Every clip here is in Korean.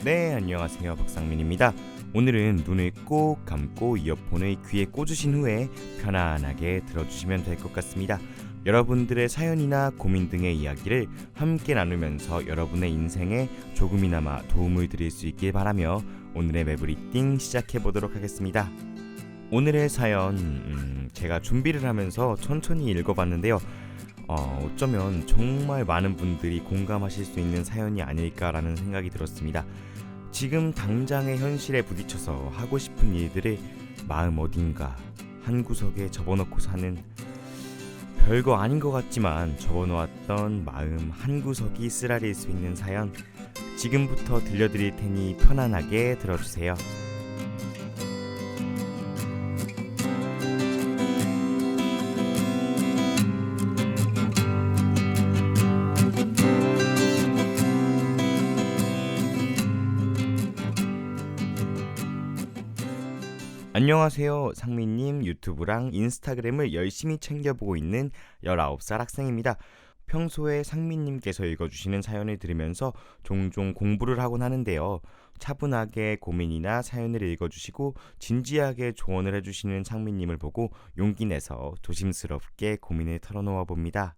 네, 안녕하세요. 박상민입니다. 오늘은 눈을 꼭 감고 이어폰을 귀에 꽂으신 후에 편안하게 들어주시면 될 것 같습니다. 여러분들의 사연이나 고민 등의 이야기를 함께 나누면서 여러분의 인생에 조금이나마 도움을 드릴 수 있길 바라며 오늘의 매브리띵 시작해보도록 하겠습니다. 오늘의 사연, 제가 준비를 하면서 천천히 읽어봤는데요. 어쩌면 정말 많은 분들이 공감하실 수 있는 사연이 아닐까라는 생각이 들었습니다. 지금 당장의 현실에 부딪혀서 하고 싶은 일들을 마음 어딘가 한 구석에 접어놓고 사는, 별거 아닌 것 같지만 접어놓았던 마음 한 구석이 쓰라릴 수 있는 사연, 지금부터 들려드릴 테니 편안하게 들어주세요. 안녕하세요. 상민님, 유튜브랑 인스타그램을 열심히 챙겨보고 있는 19살 학생입니다. 평소에 상민님께서 읽어주시는 사연을 들으면서 종종 공부를 하곤 하는데요. 차분하게 고민이나 사연을 읽어주시고 진지하게 조언을 해주시는 상민님을 보고 용기 내서 조심스럽게 고민을 털어놓아 봅니다.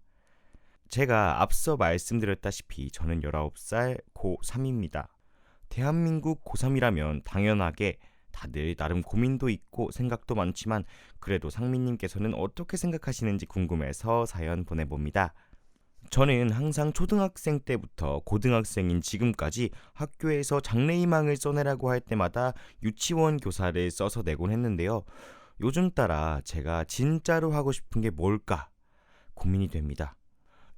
제가 앞서 말씀드렸다시피 저는 19살 고3입니다. 대한민국 고3이라면 당연하게 다들 나름 고민도 있고 생각도 많지만 그래도 상민님께서는 어떻게 생각하시는지 궁금해서 사연 보내봅니다. 저는 항상 초등학생 때부터 고등학생인 지금까지 학교에서 장래희망을 써내라고 할 때마다 유치원 교사를 써서 내곤 했는데요. 요즘 따라 제가 진짜로 하고 싶은 게 뭘까 고민이 됩니다.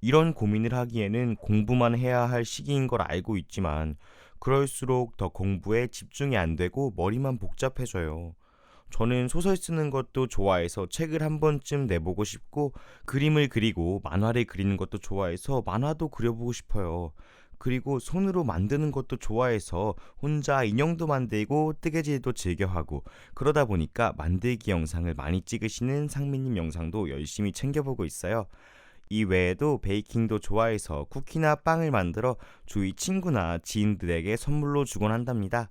이런 고민을 하기에는 공부만 해야 할 시기인 걸 알고 있지만 그럴수록 더 공부에 집중이 안 되고 머리만 복잡해져요. 저는 소설 쓰는 것도 좋아해서 책을 한 번쯤 내보고 싶고, 그림을 그리고 만화를 그리는 것도 좋아해서 만화도 그려보고 싶어요. 그리고 손으로 만드는 것도 좋아해서 혼자 인형도 만들고 뜨개질도 즐겨하고, 그러다 보니까 만들기 영상을 많이 찍으시는 상민님 영상도 열심히 챙겨보고 있어요. 이 외에도 베이킹도 좋아해서 쿠키나 빵을 만들어 주위 친구나 지인들에게 선물로 주곤 한답니다.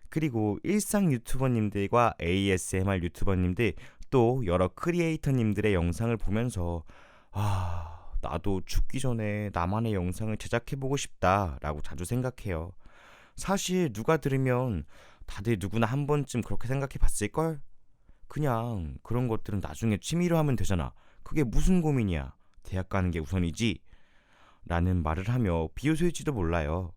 그리고 일상 유튜버님들과 ASMR 유튜버님들, 또 여러 크리에이터님들의 영상을 보면서 나도 죽기 전에 나만의 영상을 제작해보고 싶다라고 자주 생각해요. 사실 누가 들으면 다들 누구나 한 번쯤 그렇게 생각해봤을걸? 그냥 그런 것들은 나중에 취미로 하면 되잖아. 그게 무슨 고민이야. 대학 가는 게 우선이지 라는 말을 하며 비웃을지도 몰라요.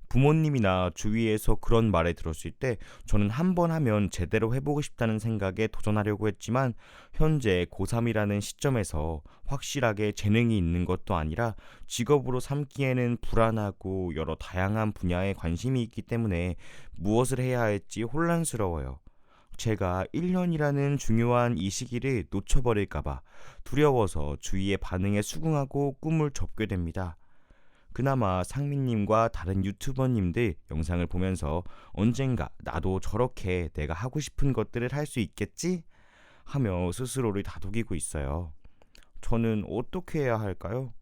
부모님이나 주위에서 그런 말을 들었을 때 저는 한 번 하면 제대로 해보고 싶다는 생각에 도전하려고 했지만, 현재 고3이라는 시점에서 확실하게 재능이 있는 것도 아니라 직업으로 삼기에는 불안하고 여러 다양한 분야에 관심이 있기 때문에 무엇을 해야 할지 혼란스러워요. 제가 1년이라는 중요한 이 시기를 놓쳐버릴까봐 두려워서 주위의 반응에 수긍하고 꿈을 접게 됩니다. 그나마 상민님과 다른 유튜버님들 영상을 보면서 언젠가 나도 저렇게 내가 하고 싶은 것들을 할 수 있겠지? 하며 스스로를 다독이고 있어요. 저는 어떻게 해야 할까요?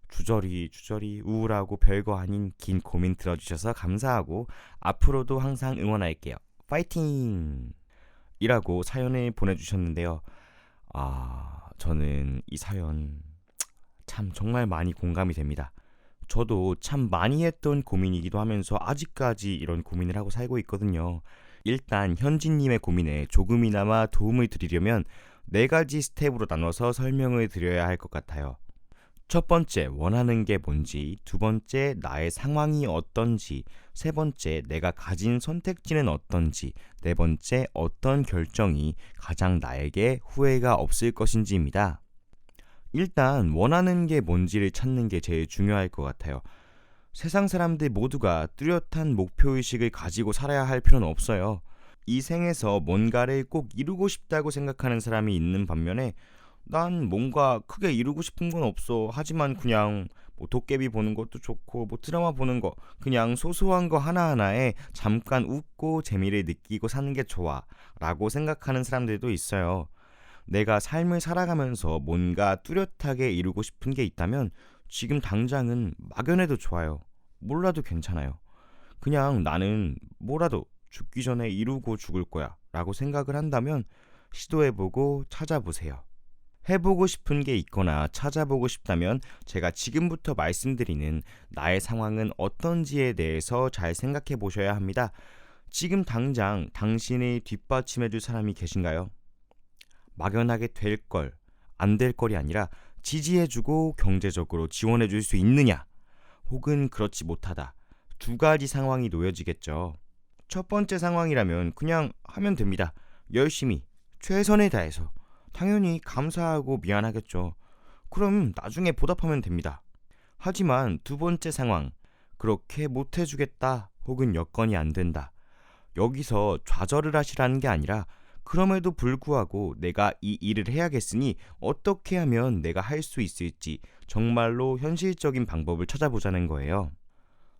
주저리 우울하고 별거 아닌 긴 고민 들어주셔서 감사하고 앞으로도 항상 응원할게요. 파이팅! 이라고 사연을 보내주셨는데요. 저는 이 사연 참 정말 많이 공감이 됩니다. 저도 참 많이 했던 고민이기도 하면서 아직까지 이런 고민을 하고 살고 있거든요. 일단 현진님의 고민에 조금이나마 도움을 드리려면 4가지 스텝으로 나눠서 설명을 드려야 할 것 같아요. 첫 번째, 원하는 게 뭔지, 두 번째, 나의 상황이 어떤지, 세 번째, 내가 가진 선택지는 어떤지, 네 번째, 어떤 결정이 가장 나에게 후회가 없을 것인지입니다. 일단 원하는 게 뭔지를 찾는 게 제일 중요할 것 같아요. 세상 사람들 모두가 뚜렷한 목표의식을 가지고 살아야 할 필요는 없어요. 이 생에서 뭔가를 꼭 이루고 싶다고 생각하는 사람이 있는 반면에, 난 뭔가 크게 이루고 싶은 건 없어. 하지만 그냥 도깨비 보는 것도 좋고 드라마 보는 거, 그냥 소소한 거 하나하나에 잠깐 웃고 재미를 느끼고 사는 게 좋아 라고 생각하는 사람들도 있어요. 내가 삶을 살아가면서 뭔가 뚜렷하게 이루고 싶은 게 있다면 지금 당장은 막연해도 좋아요. 몰라도 괜찮아요. 그냥 나는 뭐라도 죽기 전에 이루고 죽을 거야 라고 생각을 한다면 시도해보고 찾아보세요. 해보고 싶은 게 있거나 찾아보고 싶다면 제가 지금부터 말씀드리는 나의 상황은 어떤지에 대해서 잘 생각해 보셔야 합니다. 지금 당장 당신을 뒷받침해줄 사람이 계신가요? 막연하게 될 걸, 안 될 걸이 아니라 지지해주고 경제적으로 지원해줄 수 있느냐, 혹은 그렇지 못하다. 두 가지 상황이 놓여지겠죠. 첫 번째 상황이라면 그냥 하면 됩니다. 열심히, 최선을 다해서. 당연히 감사하고 미안하겠죠. 그럼 나중에 보답하면 됩니다. 하지만 두 번째 상황, 그렇게 못해주겠다 혹은 여건이 안 된다. 여기서 좌절을 하시라는 게 아니라 그럼에도 불구하고 내가 이 일을 해야겠으니 어떻게 하면 내가 할 수 있을지 정말로 현실적인 방법을 찾아보자는 거예요.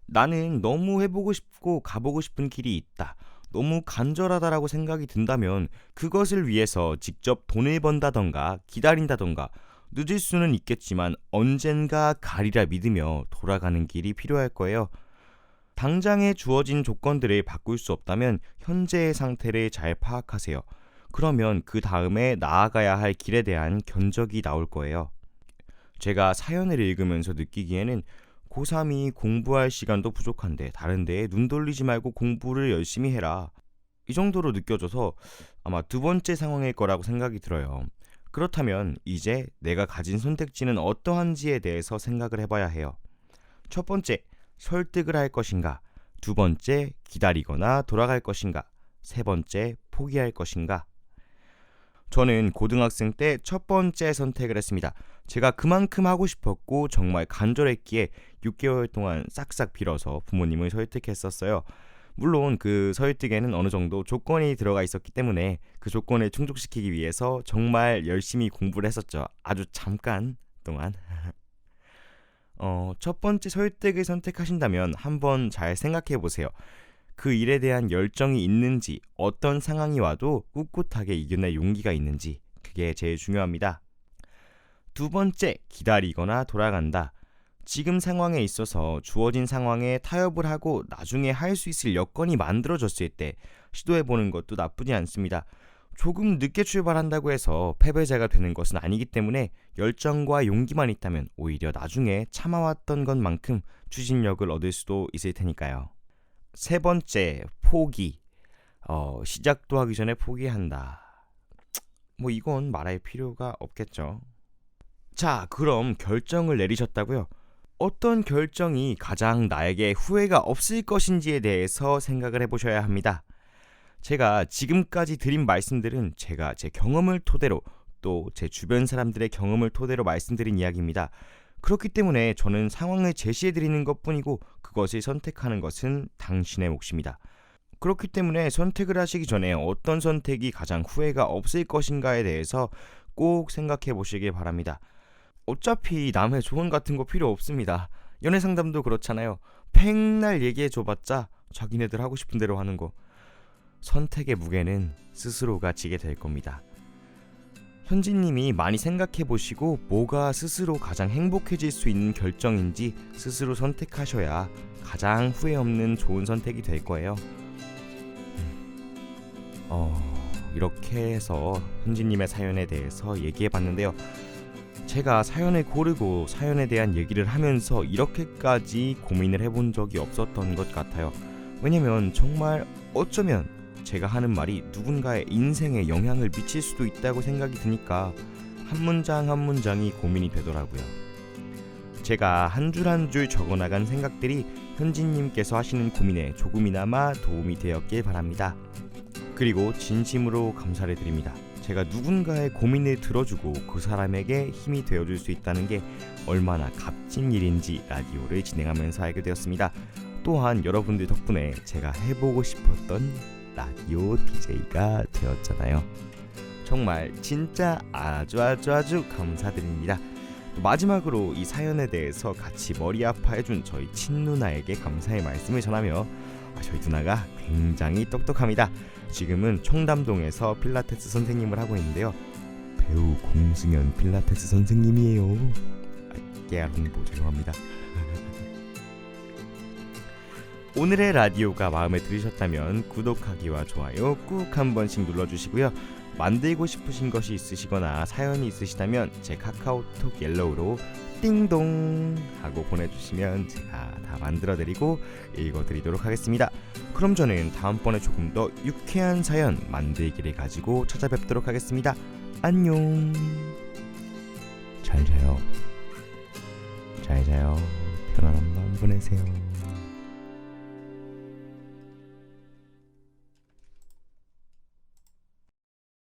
나는 너무 해보고 싶고 가보고 싶은 길이 있다. 너무 간절하다라고 생각이 든다면 그것을 위해서 직접 돈을 번다던가 기다린다던가 늦을 수는 있겠지만 언젠가 가리라 믿으며 돌아가는 길이 필요할 거예요. 당장에 주어진 조건들을 바꿀 수 없다면 현재의 상태를 잘 파악하세요. 그러면 그 다음에 나아가야 할 길에 대한 견적이 나올 거예요. 제가 사연을 읽으면서 느끼기에는 고3이 공부할 시간도 부족한데 다른 데에 눈 돌리지 말고 공부를 열심히 해라. 이 정도로 느껴져서 아마 두 번째 상황일 거라고 생각이 들어요. 그렇다면 이제 내가 가진 선택지는 어떠한지에 대해서 생각을 해봐야 해요. 첫 번째, 설득을 할 것인가? 두 번째, 기다리거나 돌아갈 것인가? 세 번째, 포기할 것인가? 저는 고등학생 때 첫 번째 선택을 했습니다. 제가 그만큼 하고 싶었고 정말 간절했기에 6개월 동안 싹싹 빌어서 부모님을 설득했었어요. 물론 그 설득에는 어느 정도 조건이 들어가 있었기 때문에 그 조건을 충족시키기 위해서 정말 열심히 공부를 했었죠. 아주 잠깐 동안. 첫 번째 설득을 선택하신다면 한번 잘 생각해 보세요. 그 일에 대한 열정이 있는지, 어떤 상황이 와도 꿋꿋하게 이겨낼 용기가 있는지, 그게 제일 중요합니다. 두 번째, 기다리거나 돌아간다. 지금 상황에 있어서 주어진 상황에 타협을 하고 나중에 할 수 있을 여건이 만들어졌을 때 시도해보는 것도 나쁘지 않습니다. 조금 늦게 출발한다고 해서 패배자가 되는 것은 아니기 때문에 열정과 용기만 있다면 오히려 나중에 참아왔던 것만큼 추진력을 얻을 수도 있을 테니까요. 세 번째, 포기. 시작도 하기 전에 포기한다. 뭐 이건 말할 필요가 없겠죠. 자, 그럼 결정을 내리셨다고요? 어떤 결정이 가장 나에게 후회가 없을 것인지에 대해서 생각을 해보셔야 합니다. 제가 지금까지 드린 말씀들은 제가 제 경험을 토대로 또 제 주변 사람들의 경험을 토대로 말씀드린 이야기입니다. 그렇기 때문에 저는 상황을 제시해드리는 것뿐이고 그것을 선택하는 것은 당신의 몫입니다. 그렇기 때문에 선택을 하시기 전에 어떤 선택이 가장 후회가 없을 것인가에 대해서 꼭 생각해 보시길 바랍니다. 어차피 남의 조언 같은 거 필요 없습니다. 연애 상담도 그렇잖아요. 백날 얘기해 줘봤자 자기네들 하고 싶은 대로 하는 거. 선택의 무게는 스스로가 지게 될 겁니다. 현진님이 많이 생각해 보시고 뭐가 스스로 가장 행복해질 수 있는 결정인지 스스로 선택하셔야 가장 후회 없는 좋은 선택이 될 거예요. 이렇게 해서 현진님의 사연에 대해서 얘기해 봤는데요. 제가 사연을 고르고 사연에 대한 얘기를 하면서 이렇게까지 고민을 해본 적이 없었던 것 같아요. 왜냐면 정말 어쩌면 제가 하는 말이 누군가의 인생에 영향을 미칠 수도 있다고 생각이 드니까 한 문장 한 문장이 고민이 되더라고요. 제가 한 줄 한 줄 적어나간 생각들이 현진님께서 하시는 고민에 조금이나마 도움이 되었길 바랍니다. 그리고 진심으로 감사를 드립니다. 제가 누군가의 고민을 들어주고 그 사람에게 힘이 되어줄 수 있다는 게 얼마나 값진 일인지 라디오를 진행하면서 알게 되었습니다. 또한 여러분들 덕분에 제가 해보고 싶었던 라디오 DJ가 되었잖아요. 정말 진짜 아주 감사드립니다. 또 마지막으로 이 사연에 대해서 같이 머리 아파해준 저희 친누나에게 감사의 말씀을 전하며 저희 누나가 굉장히 똑똑합니다. 지금은 청담동에서 필라테스 선생님을 하고 있는데요. 배우 공승현 필라테스 선생님이에요. 깨알 홍보 죄송합니다. 오늘의 라디오가 마음에 들으셨다면 구독하기와 좋아요 꾹 한 번씩 눌러주시고요. 만들고 싶으신 것이 있으시거나 사연이 있으시다면 제 카카오톡 옐로우로 띵동 하고 보내주시면 제가 다 만들어드리고 읽어드리도록 하겠습니다. 그럼 저는 다음번에 조금 더 유쾌한 사연 만들기를 가지고 찾아뵙도록 하겠습니다. 안녕. 잘 자요. 편안한 밤 보내세요.